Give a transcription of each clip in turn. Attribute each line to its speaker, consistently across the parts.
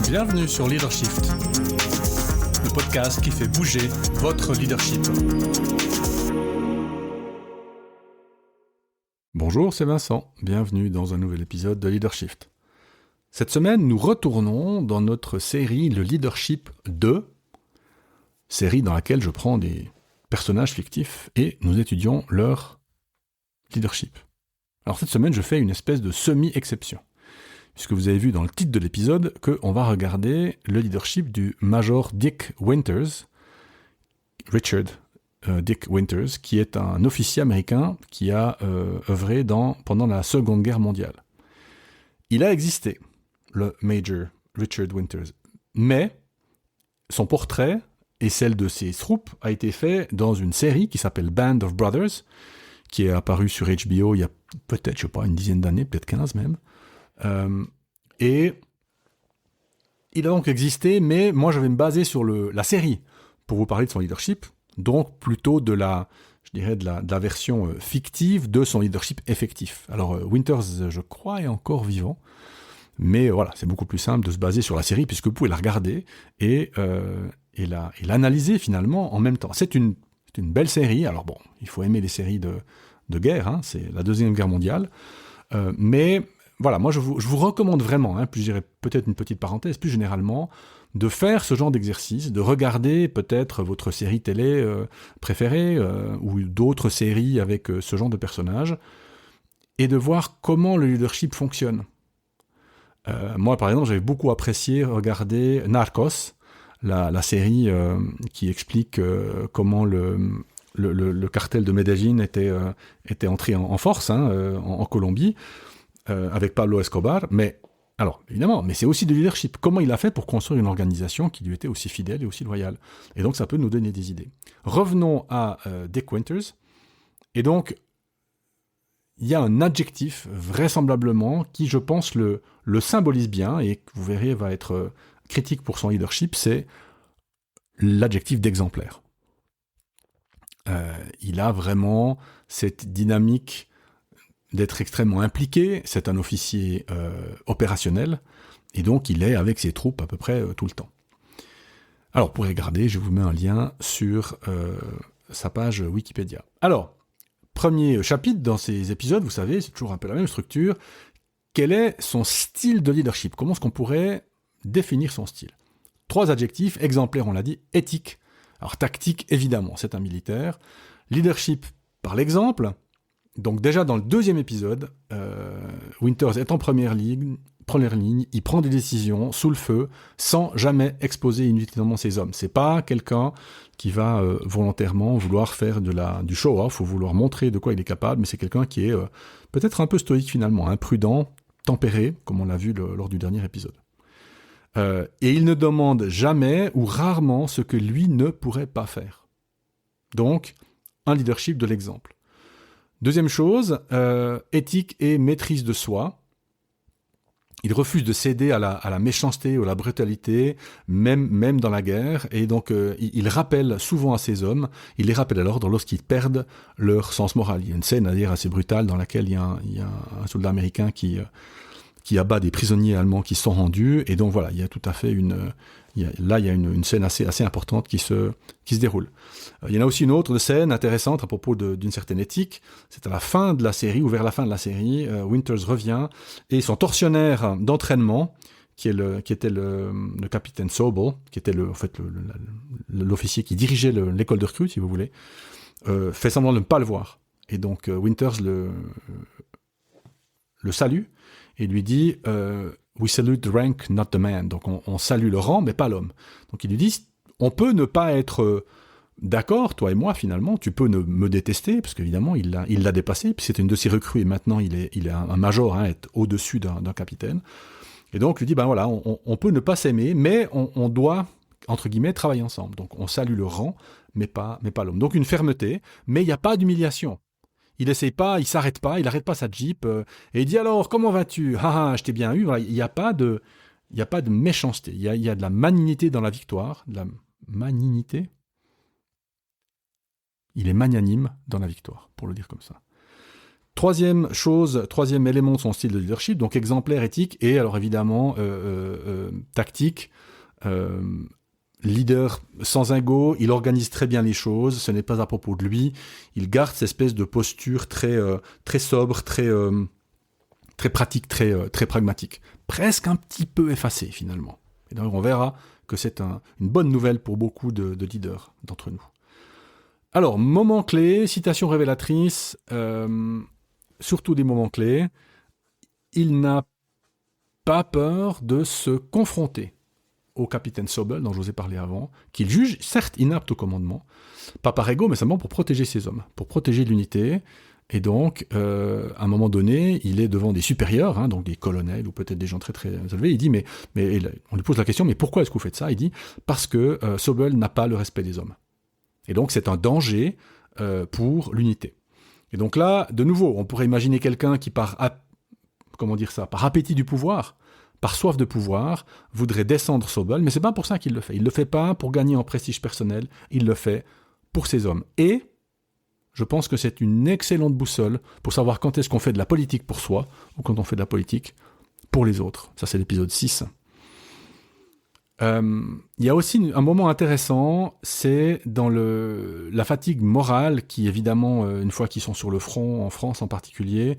Speaker 1: Bienvenue sur Leadershift, le podcast qui fait bouger votre leadership. Bonjour, c'est Vincent. Bienvenue dans un nouvel épisode de Leadershift. Cette semaine, nous retournons dans notre série Le Leadership 2, série dans laquelle je prends des personnages fictifs et nous étudions leur leadership. Alors cette semaine, je fais une espèce de semi-exception, puisque vous avez vu dans le titre de l'épisode qu'on va regarder le leadership du Major Dick Winters, Richard Dick Winters, qui est un officier américain qui a œuvré pendant la Seconde Guerre mondiale. Il a existé, le Major Richard Winters, mais son portrait et celle de ses troupes a été fait dans une série qui s'appelle Band of Brothers, qui est apparue sur HBO il y a peut-être, je sais pas, une dizaine d'années, peut-être 15 même. Et il a donc existé, mais moi je vais me baser sur la série pour vous parler de son leadership, donc plutôt de la version fictive de son leadership effectif. Alors Winters, je crois, est encore vivant, mais voilà, c'est beaucoup plus simple de se baser sur la série puisque vous pouvez la regarder et l'analyser finalement en même temps. C'est une belle série. Alors bon, il faut aimer les séries de guerre, hein, c'est la Deuxième Guerre mondiale, mais voilà, moi je vous recommande vraiment, puis je dirais peut-être une petite parenthèse, plus généralement, de faire ce genre d'exercice, de regarder peut-être votre série télé préférée ou d'autres séries avec ce genre de personnages et de voir comment le leadership fonctionne. Moi par exemple, j'avais beaucoup apprécié regarder Narcos, la série qui explique comment le cartel de Medellín était entré en force en Colombie, avec Pablo Escobar, mais c'est aussi de leadership. Comment il a fait pour construire une organisation qui lui était aussi fidèle et aussi loyale? Et donc, ça peut nous donner des idées. Revenons à Dick Winters. Et donc, il y a un adjectif, vraisemblablement, qui, je pense, le symbolise bien, et que vous verrez va être critique pour son leadership, c'est l'adjectif d'exemplaire. Il a vraiment cette dynamique d'être extrêmement impliqué, c'est un officier opérationnel, et donc il est avec ses troupes à peu près tout le temps. Alors pour regarder, je vous mets un lien sur sa page Wikipédia. Alors, premier chapitre dans ces épisodes, vous savez, c'est toujours un peu la même structure. Quel est son style de leadership? Comment est-ce qu'on pourrait définir son style? 3 adjectifs, exemplaire on l'a dit, éthique. Alors tactique, évidemment, c'est un militaire. Leadership par l'exemple. Donc déjà dans le 2e épisode, Winters est en première ligne, il prend des décisions sous le feu, sans jamais exposer inutilement ses hommes. C'est pas quelqu'un qui va volontairement vouloir faire du show-off ou vouloir montrer de quoi il est capable, mais c'est quelqu'un qui est peut-être un peu stoïque finalement, imprudent, tempéré, comme on l'a vu lors du dernier épisode. Et il ne demande jamais ou rarement ce que lui ne pourrait pas faire. Donc, un leadership de l'exemple. Deuxième chose, éthique et maîtrise de soi. Il refuse de céder à la méchanceté ou à la brutalité, même dans la guerre, et donc il rappelle souvent à ses hommes, il les rappelle à l'ordre lorsqu'ils perdent leur sens moral. Il y a une scène à dire assez brutale dans laquelle il y a un soldat américain qui abat des prisonniers allemands qui sont rendus, et donc voilà, il y a tout à fait une scène assez importante qui se déroule. Il y en a aussi une autre scène intéressante à propos d'une certaine éthique. C'est à la fin de la série, ou vers la fin de la série, Winters revient, et son tortionnaire d'entraînement, qui était le capitaine Sobel, qui était l'officier qui dirigeait l'école de recrues, si vous voulez, fait semblant de ne pas le voir. Et donc Winters le salue, et lui dit We salute the rank, not the man. Donc on salue le rang, mais pas l'homme. Donc il lui dit on peut ne pas être d'accord, toi et moi, finalement, tu peux me détester, parce qu'évidemment, il l'a dépassé, puis c'était une de ses recrues, et maintenant il est un major, est au-dessus d'un capitaine. Et donc il lui dit voilà, on peut ne pas s'aimer, mais on doit, entre guillemets, travailler ensemble. Donc on salue le rang, mais pas l'homme. Donc une fermeté, mais il n'y a pas d'humiliation. Il essaye pas, il s'arrête pas, il arrête pas sa Jeep, et il dit alors, comment vas-tu? Je t'ai bien eu. Voilà, il n'y a pas de méchanceté. Il y a de la malignité dans la victoire. De la malignité. Il est magnanime dans la victoire, pour le dire comme ça. Troisième élément de son style de leadership, donc exemplaire, éthique, et alors évidemment tactique. Leader sans ego, il organise très bien les choses, ce n'est pas à propos de lui, il garde cette espèce de posture très sobre, très pratique, très pragmatique, presque un petit peu effacé finalement. Et donc on verra que c'est une bonne nouvelle pour beaucoup de leaders d'entre nous. Alors, moment clé, citation révélatrice, surtout des moments clés, il n'a pas peur de se confronter au capitaine Sobel, dont je vous ai parlé avant, qu'il juge certes inapte au commandement, pas par ego, mais simplement pour protéger ses hommes, pour protéger l'unité. Et donc, à un moment donné, il est devant des supérieurs, donc des colonels ou peut-être des gens très très élevés. Il dit, mais on lui pose la question, mais pourquoi est-ce que vous faites ça ? Il dit, parce que Sobel n'a pas le respect des hommes. Et donc, c'est un danger pour l'unité. Et donc là, de nouveau, on pourrait imaginer quelqu'un qui par appétit du pouvoir, par soif de pouvoir, voudrait descendre Sobel, mais c'est pas pour ça qu'il le fait. Il le fait pas pour gagner en prestige personnel, il le fait pour ses hommes. Et je pense que c'est une excellente boussole pour savoir quand est-ce qu'on fait de la politique pour soi ou quand on fait de la politique pour les autres. Ça, c'est l'épisode 6. Il y a aussi un moment intéressant, c'est dans la fatigue morale qui, évidemment, une fois qu'ils sont sur le front, en France en particulier,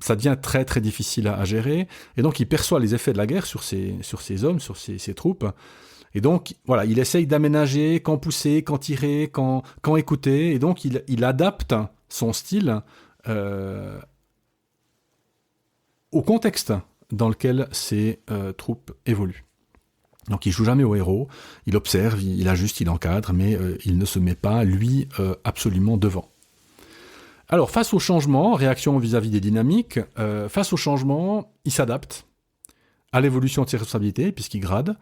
Speaker 1: ça devient très très difficile à gérer. Et donc, il perçoit les effets de la guerre sur ses hommes, sur ses troupes. Et donc, voilà, il essaye d'aménager, quand pousser, quand tirer, quand écouter. Et donc, il adapte son style au contexte dans lequel ses troupes évoluent. Donc, il joue jamais au héros, il observe, il ajuste, il encadre, mais il ne se met pas, lui, absolument devant. Alors, face au changement, réaction vis-à-vis des dynamiques, face au changement, il s'adapte à l'évolution de ses responsabilités, puisqu'il grade.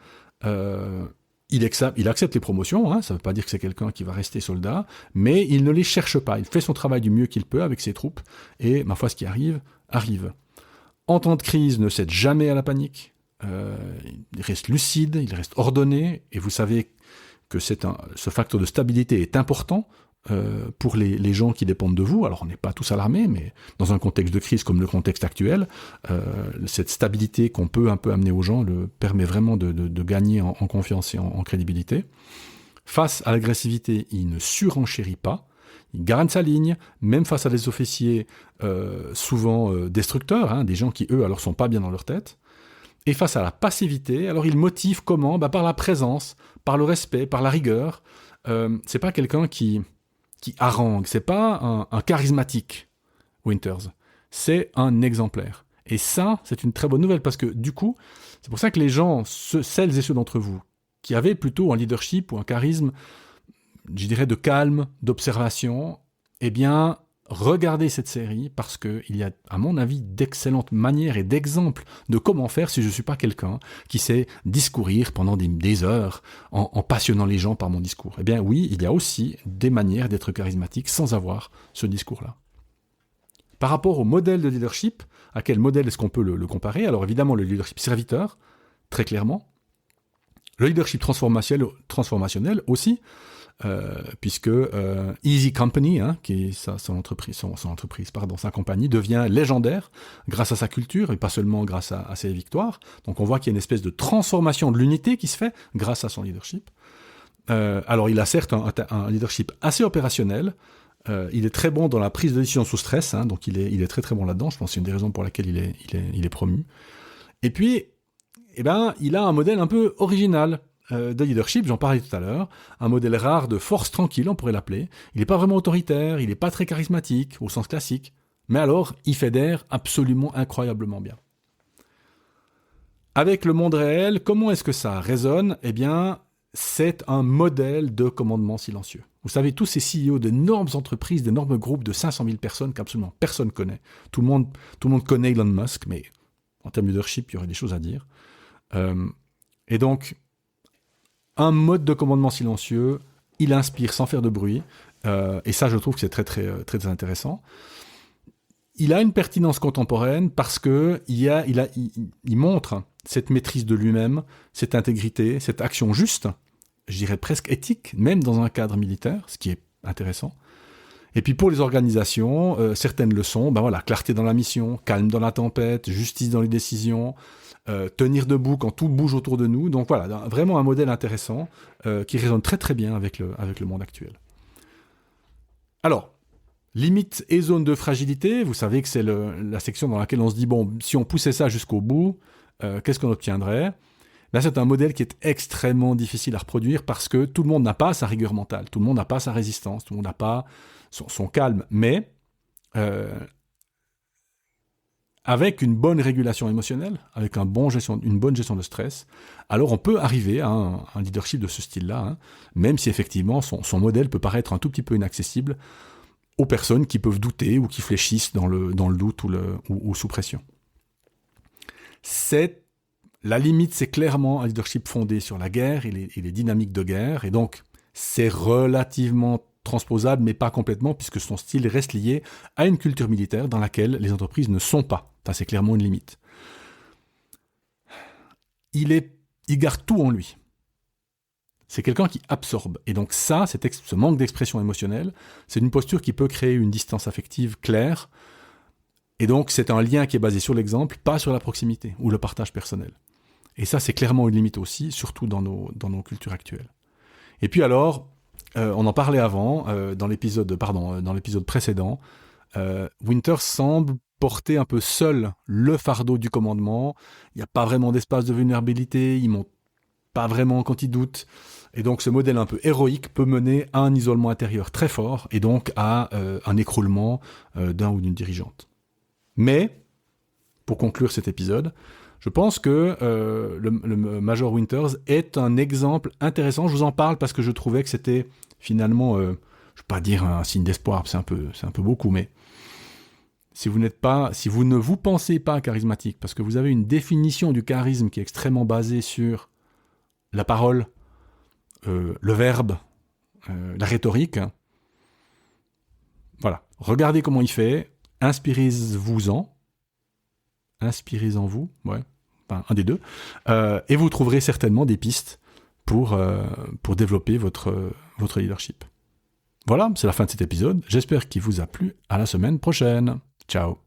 Speaker 1: Il accepte les promotions, ça ne veut pas dire que c'est quelqu'un qui va rester soldat, mais il ne les cherche pas. Il fait son travail du mieux qu'il peut avec ses troupes, et ma foi, ce qui arrive. En temps de crise, ne cède jamais à la panique. Il reste lucide, il reste ordonné, et vous savez que ce facteur de stabilité est important pour les gens qui dépendent de vous. Alors on n'est pas tous alarmés, mais dans un contexte de crise comme le contexte actuel, cette stabilité qu'on peut un peu amener aux gens permet vraiment de gagner en confiance et en crédibilité. Face à l'agressivité, il ne surenchérit pas, il garde sa ligne, même face à des officiers souvent destructeurs, des gens qui, eux, alors sont pas bien dans leur tête. Et face à la passivité, alors il motive comment ? Par la présence, par le respect, par la rigueur. C'est pas quelqu'un qui harangue, c'est pas un charismatique, Winters. C'est un exemplaire. Et ça, c'est une très bonne nouvelle, parce que du coup, c'est pour ça que les gens, celles et ceux d'entre vous, qui avaient plutôt un leadership ou un charisme, je dirais de calme, d'observation, eh bien, regardez cette série, parce qu'il y a, à mon avis, d'excellentes manières et d'exemples de comment faire si je ne suis pas quelqu'un qui sait discourir pendant des heures en passionnant les gens par mon discours. Eh bien oui, il y a aussi des manières d'être charismatique sans avoir ce discours-là. Par rapport au modèle de leadership, à quel modèle est-ce qu'on peut le comparer ? Alors évidemment, le leadership serviteur, très clairement. Le leadership transformationnel aussi, puisque Easy Company, qui est sa compagnie, devient légendaire grâce à sa culture et pas seulement grâce à ses victoires. Donc on voit qu'il y a une espèce de transformation de l'unité qui se fait grâce à son leadership. Alors il a certes un leadership assez opérationnel. Il est très bon dans la prise de décision sous stress, donc il est très très bon là-dedans. Je pense que c'est une des raisons pour laquelle il est promu. Et puis, il a un modèle un peu original de leadership, j'en parlais tout à l'heure, un modèle rare de force tranquille, on pourrait l'appeler. Il n'est pas vraiment autoritaire, il n'est pas très charismatique, au sens classique, mais alors, il fédère absolument incroyablement bien. Avec le monde réel, comment est-ce que ça résonne ? Eh bien, c'est un modèle de commandement silencieux. Vous savez, tous ces CEO d'énormes entreprises, d'énormes groupes de 500 000 personnes qu'absolument personne ne connaît. Tout le monde connaît Elon Musk, mais en termes de leadership, il y aurait des choses à dire. Et donc, un mode de commandement silencieux, il inspire sans faire de bruit, et ça, je trouve que c'est très, très, très intéressant. Il a une pertinence contemporaine parce que il montre cette maîtrise de lui-même, cette intégrité, cette action juste, je dirais presque éthique, même dans un cadre militaire, ce qui est intéressant. Et puis pour les organisations, certaines leçons, clarté dans la mission, calme dans la tempête, justice dans les décisions, tenir debout quand tout bouge autour de nous. Donc voilà, vraiment un modèle intéressant qui résonne très très bien avec le monde actuel. Alors, limites et zones de fragilité, vous savez que c'est la section dans laquelle on se dit, bon, si on poussait ça jusqu'au bout, qu'est-ce qu'on obtiendrait ? Là, c'est un modèle qui est extrêmement difficile à reproduire parce que tout le monde n'a pas sa rigueur mentale, tout le monde n'a pas sa résistance, tout le monde n'a pas son calme, mais avec une bonne régulation émotionnelle, avec une bonne gestion de stress, alors on peut arriver à un leadership de ce style-là, même si effectivement son modèle peut paraître un tout petit peu inaccessible aux personnes qui peuvent douter ou qui fléchissent dans le doute ou sous pression. La limite, c'est clairement un leadership fondé sur la guerre et les dynamiques de guerre, et donc c'est relativement transposable, mais pas complètement, puisque son style reste lié à une culture militaire dans laquelle les entreprises ne sont pas. Ça, c'est clairement une limite. Il garde tout en lui. C'est quelqu'un qui absorbe. Et donc ça, ce manque d'expression émotionnelle, c'est une posture qui peut créer une distance affective claire. Et donc, c'est un lien qui est basé sur l'exemple, pas sur la proximité ou le partage personnel. Et ça, c'est clairement une limite aussi, surtout dans nos cultures actuelles. Et puis alors, on en parlait avant, dans l'épisode précédent, Winters semble porter un peu seul le fardeau du commandement. Il n'y a pas vraiment d'espace de vulnérabilité, il ne monte pas vraiment quand il doute. Et donc, ce modèle un peu héroïque peut mener à un isolement intérieur très fort et donc à un écroulement d'un ou d'une dirigeante. Mais, pour conclure cet épisode, je pense que le Major Winters est un exemple intéressant. Je vous en parle parce que je trouvais que c'était finalement, je ne vais pas dire un signe d'espoir, c'est un peu beaucoup, mais si vous ne vous pensez pas charismatique, parce que vous avez une définition du charisme qui est extrêmement basée sur la parole, le verbe, la rhétorique, voilà, regardez comment il fait, inspirez-en vous, ouais, enfin, un des deux, et vous trouverez certainement des pistes pour développer votre leadership. Voilà, c'est la fin de cet épisode. J'espère qu'il vous a plu. À la semaine prochaine. Ciao.